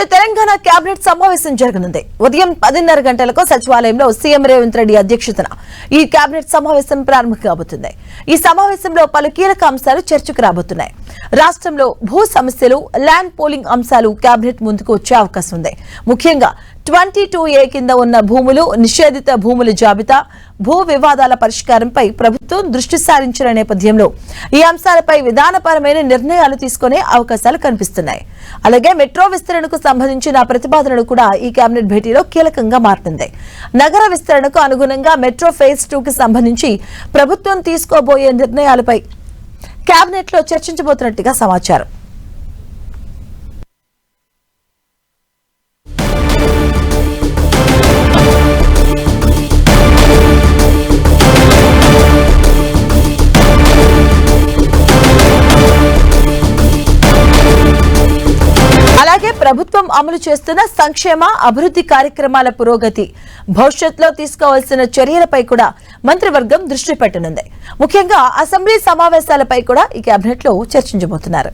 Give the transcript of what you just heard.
నేడు తెలంగాణ కేబినెట్ సమావేశం జరగనుంది. ఉదయం 10:30 గంటలకు సచివాలయంలో సీఎం రేవంత్ రెడ్డి అధ్యక్షతన ఈ కేబినెట్ సమావేశం ప్రారంభం కాబోతుంది. ఈ సమావేశంలో పలు కీలక అంశాలు చర్చకు రాబోతున్నాయి. రాష్ట్రంలో భూ సమస్యలు, ల్యాండ్ పోలింగ్ అంశాలు కేబినెట్ ముందుకు వచ్చే అవకాశం ఉంది. ముఖ్యంగా 22A కింద ఉన్న భూములు, నిషేధిత భూముల జాబితా, భూ వివాదాల పరిష్కారంపై ప్రభుత్వం దృష్టి సారించిన నేపథ్యంలో ఈ అంశాలపై విధానపరమైన నిర్ణయాలు తీసుకునే అవకాశాలు కనిపిస్తున్నాయి. అలాగే మెట్రో విస్తరణకు సంబంధించిన ప్రతిపాదనలు కూడా ఈ కేబినెట్ భేటీలో కీలకంగా మారుతుంది. నగర విస్తరణకు అనుగుణంగా మెట్రో ఫేజ్ 2 కి సంబంధించి ప్రభుత్వం తీసుకోబోయే నిర్ణయాలపై కేబినెట్ లో చర్చించబోతున్నట్టుగా సమాచారం. అలాగే ప్రభుత్వం అమలు చేస్తున్న సంక్షేమ అభివృద్ధి కార్యక్రమాల పురోగతి, భవిష్యత్తులో తీసుకోవాల్సిన చర్యలపై కూడా మంత్రివర్గం దృష్టి పెట్టనుంది. ముఖ్యంగా అసెంబ్లీ సమావేశాలపై కూడా ఈ కేబినెట్ లో చర్చించబోతున్నారు.